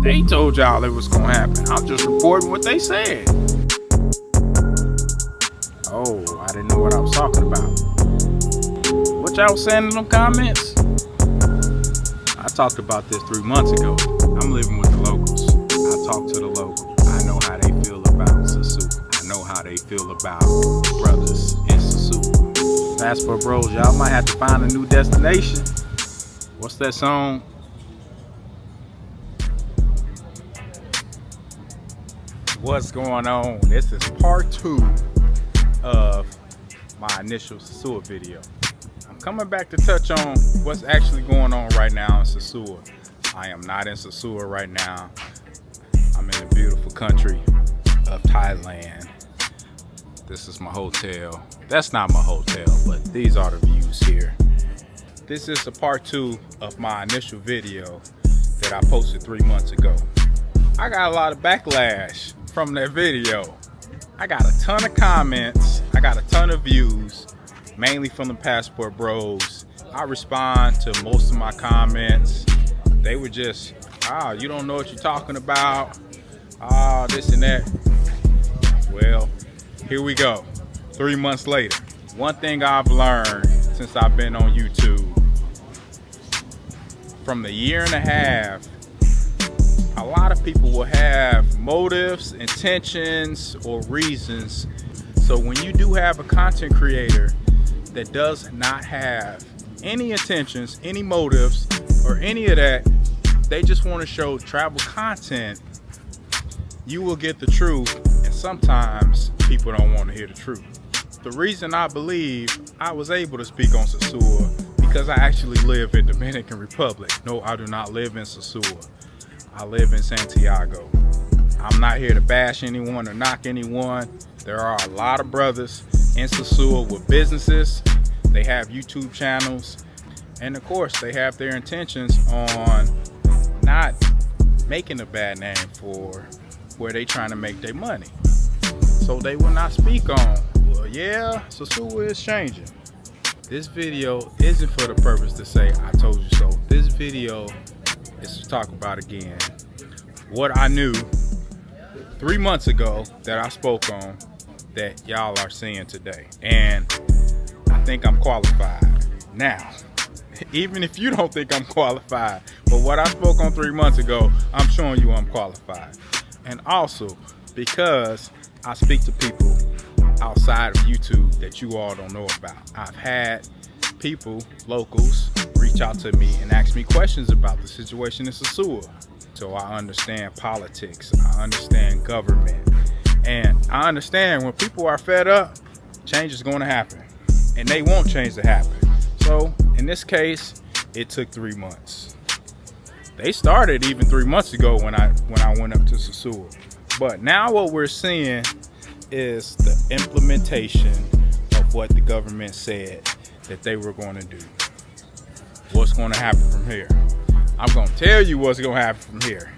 They told y'all it was gonna happen. I'm just reporting what they said. Oh, I didn't know what I was talking about. What y'all was saying in them comments? I talked about this 3 months ago. I'm living with the locals. I talk to the locals. I know how they feel about Sosua. I know how they feel about brothers in Sosua. Passport bros, y'all might have to find a new destination. What's that song? What's going on? This is part 2 of my initial Sosua video. I'm coming back to touch on what's actually going on right now in Sosua. I am not in Sosua right now. I'm in the beautiful country of Thailand. This is my hotel. That's not my hotel, but these are the views here. This is a part 2 of my initial video that I posted 3 months ago. I got a lot of backlash from that video. I got a ton of comments. I got a ton of views, mainly from the passport bros. I respond to most of my comments. They were just, you don't know what you're talking about. This and that. Well, here we go. 3 months later. One thing I've learned since I've been on YouTube, from the year and a half, a lot of people will have motives, intentions, or reasons. So when you do have a content creator that does not have any intentions, any motives, or any of that, they just want to show travel content, you will get the truth, and sometimes people don't want to hear the truth. The reason I believe I was able to speak on Sosua because I actually live in Dominican Republic. No, I do not live in Sosua. I live in Santiago. I'm not here to bash anyone or knock anyone. There are a lot of brothers in Sosua with businesses. They have YouTube channels. And of course, they have their intentions on not making a bad name for where they trying to make their money. So they will not speak on, well, yeah, Sosua is changing. This video isn't for the purpose to say, I told you so. This video is to talk about again what I knew 3 months ago that I spoke on that y'all are seeing today. And I think I'm qualified. Now, even if you don't think I'm qualified, but what I spoke on 3 months ago, I'm showing you I'm qualified. And also because I speak to people outside of YouTube that you all don't know about. I've had people, locals, reach out to me and ask me questions about the situation in Sosua. So I understand politics, I understand government, and I understand when people are fed up, change is going to happen, and they want change to happen. So in this case, it took 3 months. They started even 3 months ago when I went up to Sosua. But now what we're seeing is the implementation of what the government said that they were going to do. What's going to happen from here? I'm going to tell you what's going to happen from here.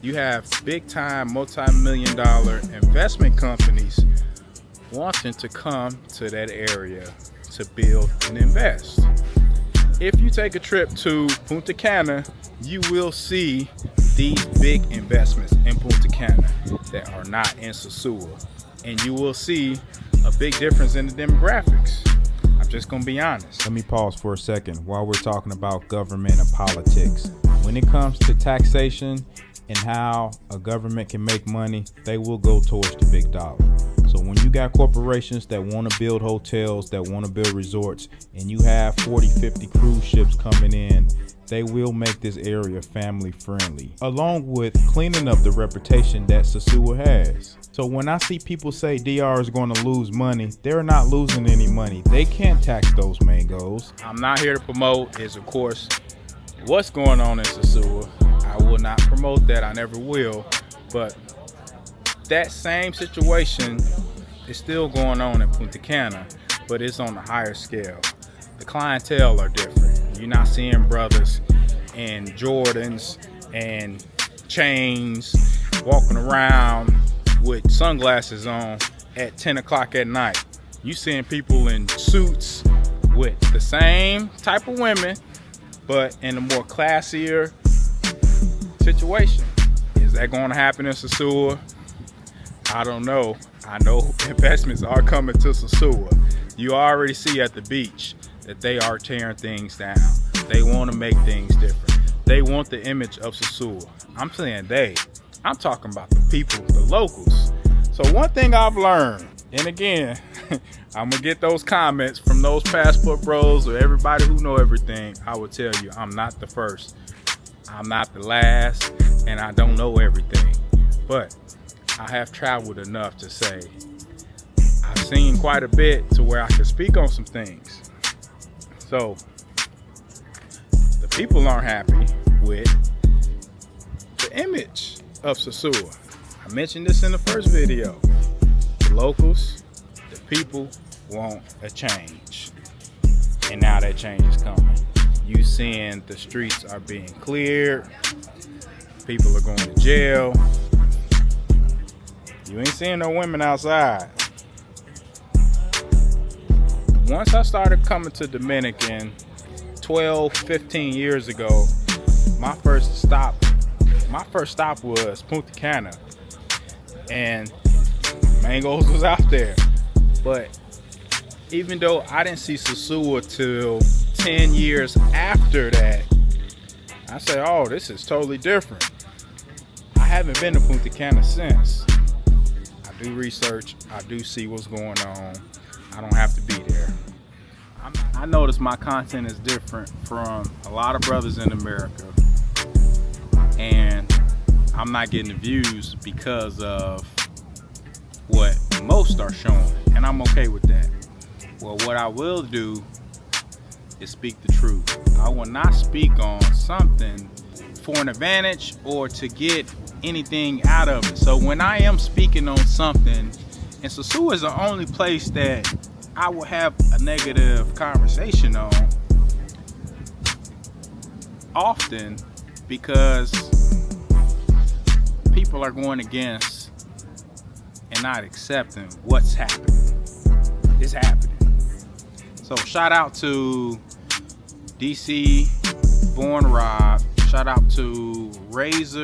You have big time multi-million dollar investment companies wanting to come to that area to build and invest. If you take a trip to Punta Cana, you will see these big investments in Punta Cana that are not in Sosua. And you will see a big difference in the demographics. I'm just gonna be honest. Let me pause for a second while we're talking about government and politics. When it comes to taxation and how a government can make money, they will go towards the big dollar. So when you got corporations that want to build hotels, that want to build resorts, and you have 40, 50 cruise ships coming in, they will make this area family friendly, along with cleaning up the reputation that Sosua has. So when I see people say DR is going to lose money, they're not losing any money. They can't tax those mangoes. I'm not here to promote is, of course, what's going on in Sosua. I will not promote that. I never will. But that same situation is still going on in Punta Cana, but it's on a higher scale. The clientele are different. You're not seeing brothers in Jordans and chains walking around with sunglasses on at 10 o'clock at night. You seeing people in suits with the same type of women, but in a more classier situation. Is that going to happen in Sosúa? I don't know. I know investments are coming to Sosúa. You already see at the beach that they are tearing things down. They want to make things different. They want the image of Sosúa. I'm saying they. I'm talking about the people, the locals. So one thing I've learned, and again, I'm going to get those comments from those passport bros or everybody who know everything. I will tell you, I'm not the first. I'm not the last, and I don't know everything. But I have traveled enough to say I've seen quite a bit to where I can speak on some things. So the people aren't happy with the image of Sosúa. I mentioned this in the first video. The locals, the people want a change. And now that change is coming. You seeing the streets are being cleared. People are going to jail. You ain't seeing no women outside. Once I started coming to Dominican 12, 15 years ago, my first stop was Punta Cana, and Mangoes was out there. But even though I didn't see Sosúa till 10 years after that, I say, oh, this is totally different. I haven't been to Punta Cana since. I do research, I do see what's going on. I don't have to be there. I notice my content is different from a lot of brothers in America, and I'm not getting the views because of what most are showing, and I'm okay with that. Well, what I will do is speak the truth. I will not speak on something for an advantage or to get anything out of it. So when I am speaking on something, and Sosúa is the only place that I will have a negative conversation on often, because people are going against and not accepting what's happening. It's happening. So shout out to DC Born Rob. Shout out to Raise.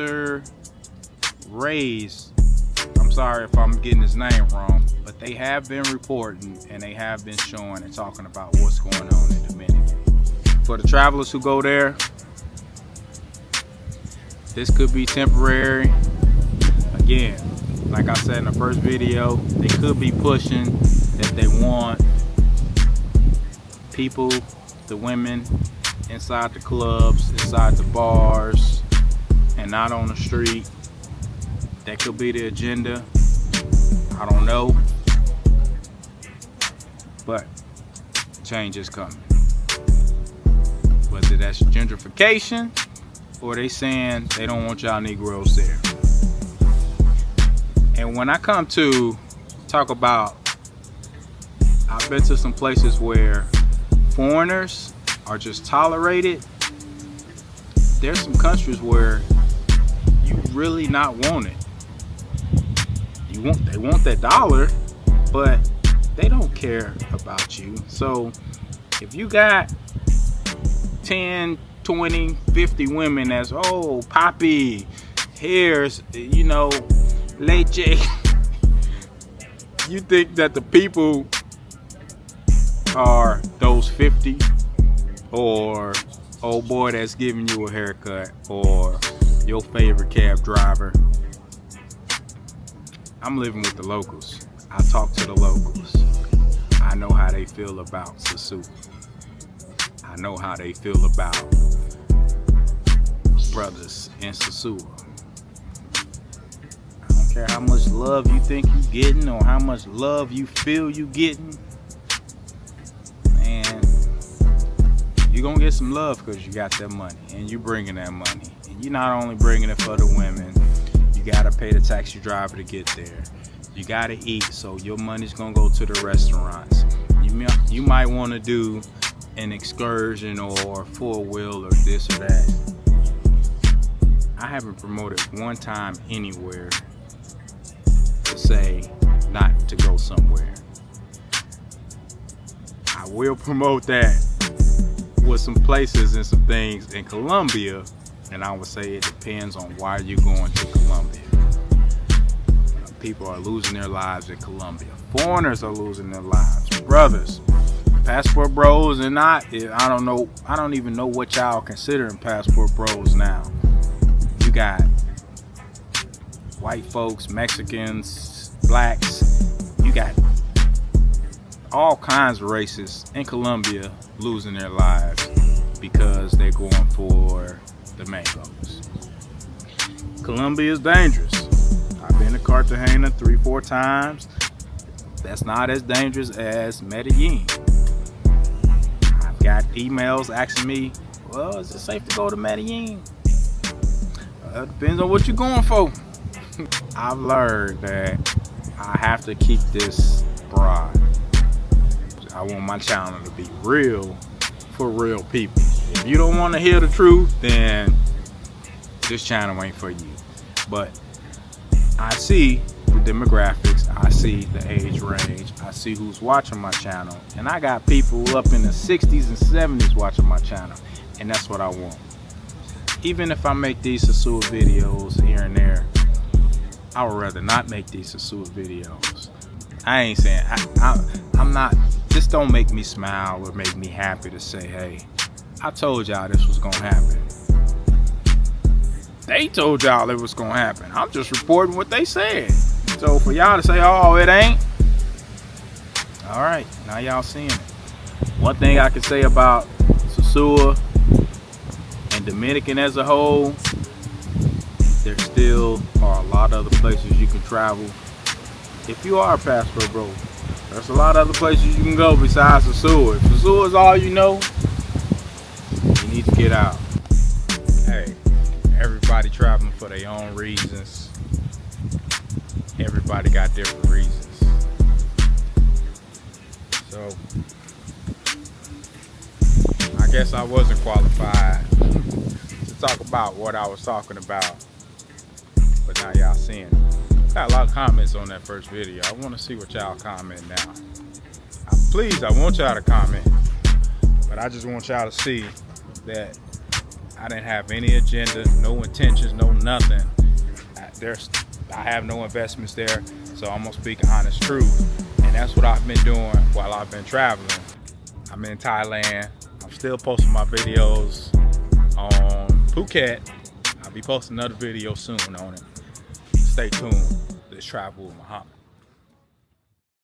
I'm sorry if I'm getting his name wrong, but they have been reporting and they have been showing and talking about what's going on in Dominican. For the travelers who go there, this could be temporary. Again, like I said in the first video, they could be pushing that they want people, the women, inside the clubs, inside the bars, and not on the street. That could be the agenda. I don't know. But change is coming. Whether that's gentrification or they saying they don't want y'all Negroes there. And when I come to talk about, I've been to some places where foreigners are just tolerated. There's some countries where you really not want it. They want that dollar, but they don't care about you. So if you got 10, 20, 50 women that's, oh, Poppy, here's, leche, you think that the people are those 50, or old boy that's giving you a haircut, or your favorite cab driver. I'm living with the locals. I talk to the locals. I know how they feel about Sosúa. I know how they feel about brothers in Sosúa. I don't care how much love you think you getting or how much love you feel you getting. Man, you're gonna get some love because you got that money and you bringing that money. And you're not only bringing it for the women. You gotta pay the taxi driver to get there. You gotta eat, so your money's gonna go to the restaurants. You might want to do an excursion or 4-wheel or this or that. I haven't promoted one time anywhere to say not to go somewhere. I will promote that with some places and some things in Colombia And I would say it depends on why you're going to Colombia. People are losing their lives in Colombia. Foreigners are losing their lives. Brothers, passport bros, and I don't even know what y'all considering passport bros now. You got white folks, Mexicans, blacks. You got all kinds of races in Colombia losing their lives because they're going for the mangoes. Colombia is dangerous. I've been to Cartagena 3-4 times. That's not as dangerous as Medellin. I've got emails asking me, well, is it safe to go to Medellin? It depends on what you're going for. I've learned that I have to keep this broad. I want my channel to be real for real people. If you don't want to hear the truth, then this channel ain't for you. But I see the demographics, I see the age range, I see who's watching my channel, and I got people up in the 60s and 70s watching my channel, and that's what I want. Even if I make these Sosua videos here and there, I would rather not make these Sosua videos. I ain't saying, I'm not, this don't make me smile or make me happy to say, hey, I told y'all this was gonna happen. They told y'all it was gonna happen. I'm just reporting what they said. So for y'all to say, oh, it ain't, all right, now y'all seeing it. One thing I can say about Sosua and Dominican as a whole, there still are a lot of other places you can travel. If you are a passport bro, there's a lot of other places you can go besides Sosua. If Sosua is all you know, you need to get out. Hey, everybody traveling for their own reasons. Everybody got different reasons. So, I guess I wasn't qualified to talk about what I was talking about. But now y'all seeing it. Got a lot of comments on that first video. I want to see what y'all comment now. Please, I want y'all to comment. But I just want y'all to see that I didn't have any agenda, no intentions, no nothing. I have no investments there, so I'm gonna speak honest truth. And that's what I've been doing while I've been traveling. I'm in Thailand. I'm still posting my videos on Phuket. I'll be posting another video soon on it. Stay tuned. Let's travel with Muhammad.